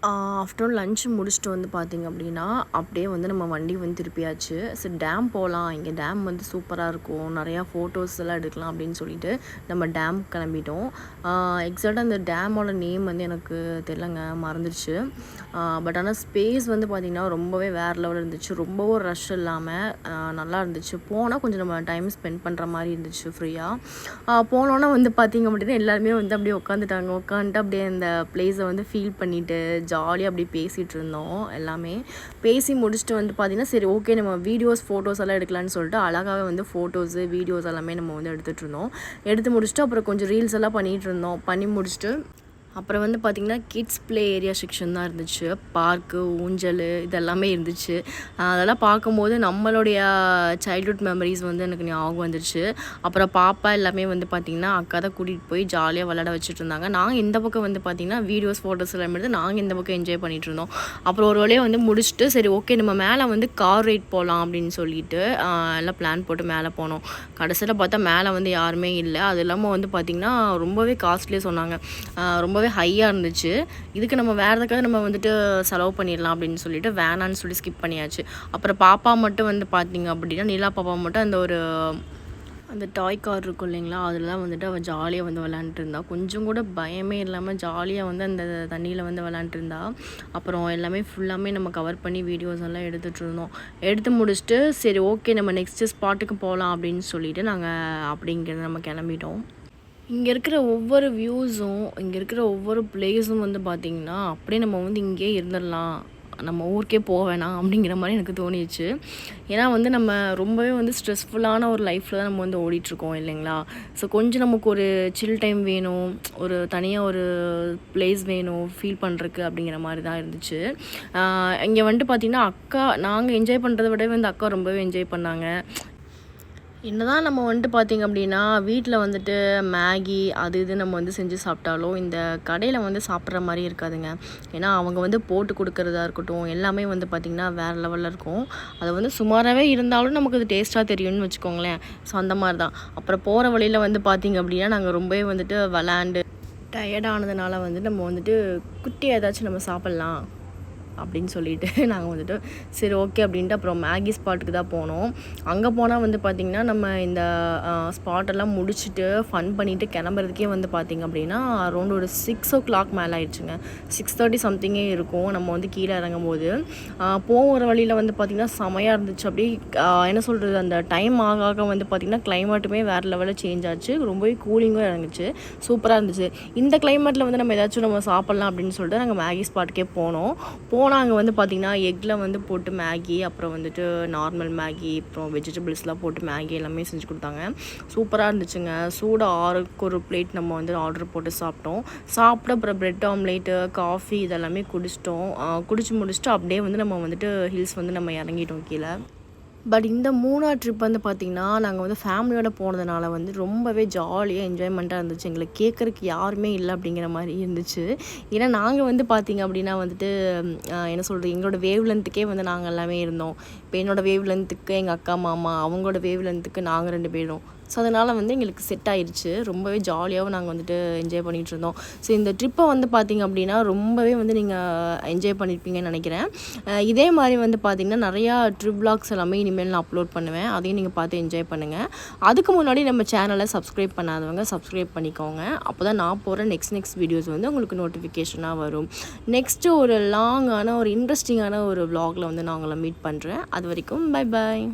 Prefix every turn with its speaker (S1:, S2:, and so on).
S1: Afternoon lunch முடிச்சுட்டு வந்து பார்த்திங்க அப்படின்னா, அப்படியே வந்து நம்ம வண்டி வந்து திருப்பியாச்சு. சரி டேம் போகலாம், இங்கே டேம் வந்து சூப்பராக இருக்கும், நிறையா ஃபோட்டோஸ் எல்லாம் எடுக்கலாம் அப்படின்னு சொல்லிட்டு நம்ம டேம் கிளம்பிட்டோம். எக்ஸாக்டாக அந்த டேமோட நேம் வந்து எனக்கு தெரிலங்க, மறந்துடுச்சு. பட் ஆனால் ஸ்பேஸ் வந்து பார்த்திங்கன்னா ரொம்பவே வேறு லெவலில் இருந்துச்சு. ரொம்பவும் ரஷ் இல்லாமல் நல்லா இருந்துச்சு. போனால் கொஞ்சம் நம்ம டைம் ஸ்பெண்ட் பண்ணுற மாதிரி இருந்துச்சு ஃப்ரீயாக. போனோன்னா வந்து பார்த்திங்க அப்படின்னா எல்லாருமே வந்து அப்படியே உட்காந்துட்டு அப்படியே அந்த பிளேஸை வந்து ஃபீல் பண்ணிவிட்டு ஜாலியாக அப்படி பேசிகிட்டு இருந்தோம். எல்லாமே பேசி முடிச்சுட்டு வந்து பார்த்திங்கன்னா, சரி ஓகே நம்ம வீடியோஸ் ஃபோட்டோஸ் எல்லாம் எடுக்கலான்னு சொல்லிட்டு அழகாகவே வந்து ஃபோட்டோஸு வீடியோஸ் எல்லாமே நம்ம வந்து எடுத்துகிட்டு இருந்தோம். எடுத்து முடிச்சுட்டு அப்புறம் கொஞ்சம் ரீல்ஸ் எல்லாம் பண்ணிகிட்டு இருந்தோம். பண்ணி முடிச்சுட்டு அப்புறம் வந்து பார்த்திங்கன்னா கிட்ஸ் ப்ளே ஏரியா செக்ஷன் தான் இருந்துச்சு. பார்க்கு, ஊஞ்சல் இதெல்லாமே இருந்துச்சு. அதெல்லாம் பார்க்கும்போது நம்மளுடைய சைல்ட்ஹுட் மெமரிஸ் வந்து எனக்கு ஞாபகம் வந்துடுச்சு. அப்புறம் பாப்பா எல்லாமே வந்து பார்த்திங்கன்னா அக்கா தான் கூட்டிகிட்டு போய் ஜாலியாக விளையாட வச்சுட்டு இருந்தாங்க. நாங்கள் இந்த பக்கம் வந்து பார்த்திங்கன்னா வீடியோஸ் ஃபோட்டோஸ் எல்லாம் எடுத்து நாங்கள் இந்த பக்கம் என்ஜாய் பண்ணிகிட்டு இருந்தோம். அப்புறம் ஒரு வழியாக வந்து முடிச்சுட்டு சரி ஓகே நம்ம மேலே வந்து கார் ரைட் போகலாம் அப்படின்னு சொல்லிட்டு எல்லாம் பிளான் போட்டு மேலே போனோம். கடைசியில் பார்த்தா மேலே வந்து யாருமே இல்லை. அது இல்லாமல் வந்து பார்த்திங்கன்னா ரொம்பவே காஸ்ட்லியாக சொன்னாங்க. ரொம்பவே ஹையாக இருந்துச்சு. இதுக்கு நம்ம வேறு எதுக்காக நம்ம வந்துட்டு செலவு பண்ணிடலாம் அப்படின்னு சொல்லிட்டு வேணான்னு சொல்லி ஸ்கிப் பண்ணியாச்சு. அப்புறம் பாப்பா மட்டும் வந்து பார்த்திங்க அப்படின்னா நிலா பாப்பா மட்டும் அந்த டாய் கார் இருக்கும் இல்லைங்களா, அதில் வந்துட்டு அவள் ஜாலியாக வந்து விளாண்டுட்டு இருந்தா. கொஞ்சம் கூட பயமே இல்லாமல் ஜாலியாக வந்து அந்த தண்ணியில் வந்து விளாண்டுட்டு இருந்தா. அப்புறம் எல்லாமே ஃபுல்லாமே நம்ம கவர் பண்ணி வீடியோஸ் எல்லாம் எடுத்துகிட்டு இருந்தோம். எடுத்து முடிச்சுட்டு சரி ஓகே நம்ம நெக்ஸ்ட்டு ஸ்பாட்டுக்கு போகலாம் அப்படின்னு சொல்லிட்டு நாங்கள் அப்படிங்கிறது நம்ம கிளம்பிட்டோம். இங்கே இருக்கிற ஒவ்வொரு வியூஸும், இங்கே இருக்கிற ஒவ்வொரு பிளேஸும் வந்து பார்த்திங்கன்னா அப்படியே நம்ம வந்து இங்கேயே இருந்துடலாம், நம்ம ஊருக்கே போக வேணாம் அப்படிங்கிற மாதிரி எனக்கு தோணிடுச்சு. ஏன்னா வந்து நம்ம ரொம்பவே வந்து ஸ்ட்ரெஸ்ஃபுல்லான ஒரு லைஃப்பில் தான் நம்ம வந்து ஓடிட்டுருக்கோம் இல்லைங்களா. ஸோ கொஞ்சம் நமக்கு ஒரு சில் டைம் வேணும், ஒரு தனியாக ஒரு பிளேஸ் வேணும் ஃபீல் பண்ணுறதுக்கு அப்படிங்கிற மாதிரி தான் இருந்துச்சு. இங்கே வந்துட்டு பார்த்திங்கன்னா அக்கா நாங்கள் என்ஜாய் பண்ணுறத விட வந்து அக்கா ரொம்பவே என்ஜாய் பண்ணாங்க. என்னதான் நம்ம வந்துட்டு பார்த்திங்க அப்படின்னா வீட்டில் வந்துட்டு மேகி அது இது நம்ம வந்து செஞ்சு சாப்பிட்டாலும் இந்த கடையில் வந்து சாப்பிட்ற மாதிரி இருக்காதுங்க. ஏன்னா அவங்க வந்து போட்டு கொடுக்குறதா இருக்கட்டும் எல்லாமே வந்து பார்த்திங்கன்னா வேறு லெவலில் இருக்கும். அது வந்து சுமாராகவே இருந்தாலும் நமக்கு அது டேஸ்ட்டாக தெரியும்னு வச்சுக்கோங்களேன். ஸோ அந்த மாதிரி தான். அப்புறம் போகிற வழியில் வந்து பார்த்திங்க அப்படின்னா நாங்கள் ரொம்பவே வந்துட்டு விளாண்டு டயர்டானதுனால வந்து நம்ம வந்துட்டு குட்டியாக ஏதாச்சும் நம்ம சாப்பிட்லாம் அப்படின்னு சொல்லிட்டு நாங்கள் வந்துட்டு சரி ஓகே அப்படின்ட்டு அப்புறம் மேகி ஸ்பாட்டுக்கு தான் போனோம். அங்கே போனால் வந்து பார்த்திங்கன்னா நம்ம இந்த ஸ்பாட்டெல்லாம் முடிச்சுட்டு ஃபன் பண்ணிவிட்டு கிளம்புறதுக்கே வந்து பார்த்திங்க அப்படின்னா அரௌண்ட் ஒரு 6 மேலே ஆயிடுச்சுங்க. 6:30 சம்திங்கே இருக்கும் நம்ம வந்து கீழே இறங்கும் போது. போகிற வழியில் வந்து பார்த்திங்கன்னா செமையாக இருந்துச்சு. அப்படி என்ன சொல்கிறது, அந்த டைம் ஆக வந்து பார்த்திங்கன்னா கிளைமேட்டுமே வேறு லெவலில் சேஞ்ச் ஆச்சு. ரொம்பவே கூலிங்கும் இறங்குச்சு. சூப்பராக இருந்துச்சு. இந்த கிளைமேட்டில் வந்து நம்ம ஏதாச்சும் நம்ம சாப்பிட்லாம் அப்படின்னு சொல்லிட்டு நாங்கள் மேகி ஸ்பாட்டுக்கே போனோம். அங்கே வந்து பார்த்திங்கன்னா எக்கில் வந்து போட்டு மேகி, அப்புறம் வந்துட்டு நார்மல் மேகி, அப்புறம் வெஜிடபிள்ஸ்லாம் போட்டு மேகி எல்லாமே செஞ்சு கொடுத்தாங்க. சூப்பராக இருந்துச்சுங்க. சூடாக 6க்கு ஒரு பிளேட் நம்ம வந்து ஆர்டர் போட்டு சாப்பிட்டோம். அப்புறம் ப்ரெட் ஆம்லேட்டு, காஃபி இதெல்லாமே குடிச்சிட்டோம். குடிச்சு முடிச்சுட்டு அப்படியே வந்து நம்ம வந்துட்டு ஹில்ஸ் வந்து நம்ம இறங்கிட்டோம் கீழே. பட் இந்த மூணார் ட்ரிப் வந்து பார்த்திங்கன்னா நாங்கள் வந்து ஃபேமிலியோடு போனதுனால வந்து ரொம்பவே ஜாலியாக என்ஜாய்மெண்ட்டாக இருந்துச்சு. எங்களுக்கு கேட்குறக்கு யாருமே இல்லை அப்படிங்கிற மாதிரி இருந்துச்சு. ஏன்னா நாங்கள் வந்து பார்த்திங்க அப்படின்னா வந்துட்டு என்ன சொல்கிறது, எங்களோட வேவ் லென்த்துக்கே வந்து நாங்கள் எல்லாமே இருந்தோம். இப்போ என்னோடய வேவ் லென்த்துக்கு எங்கள் அக்கா மாமா, அவங்களோட வேவ் லென்த்துக்கு நாங்கள் 2 பேரும். ஸோ அதனால் வந்து எங்களுக்கு செட் ஆயிடுச்சு. ரொம்பவே ஜாலியாகவும் நாங்கள் வந்துட்டு என்ஜாய் பண்ணிகிட்டு இருந்தோம். ஸோ இந்த ட்ரிப்பை வந்து பார்த்திங்க அப்படின்னா ரொம்பவே வந்து நீங்கள் என்ஜாய் பண்ணியிருப்பீங்கன்னு நினைக்கிறேன். இதே மாதிரி வந்து பார்த்திங்கன்னா நிறையா ட்ரிப் விலாக்ஸ் எல்லாமே இனிமேல் நான் அப்லோட் பண்ணுவேன். அதையும் நீங்கள் பார்த்து என்ஜாய் பண்ணுங்கள். அதுக்கு முன்னாடி நம்ம சேனலை சப்ஸ்கிரைப் பண்ணாதவங்க சப்ஸ்கிரைப் பண்ணிக்கோங்க. அப்போ தான் நான் போகிற நெக்ஸ்ட் வீடியோஸ் வந்து உங்களுக்கு நோட்டிஃபிகேஷனாக வரும். நெக்ஸ்ட்டு ஒரு லாங்கான ஒரு இன்ட்ரெஸ்டிங்கான ஒரு விலாகில் வந்து நான் உங்களை மீட் பண்ணுறேன். அது வரைக்கும் பை பாய்.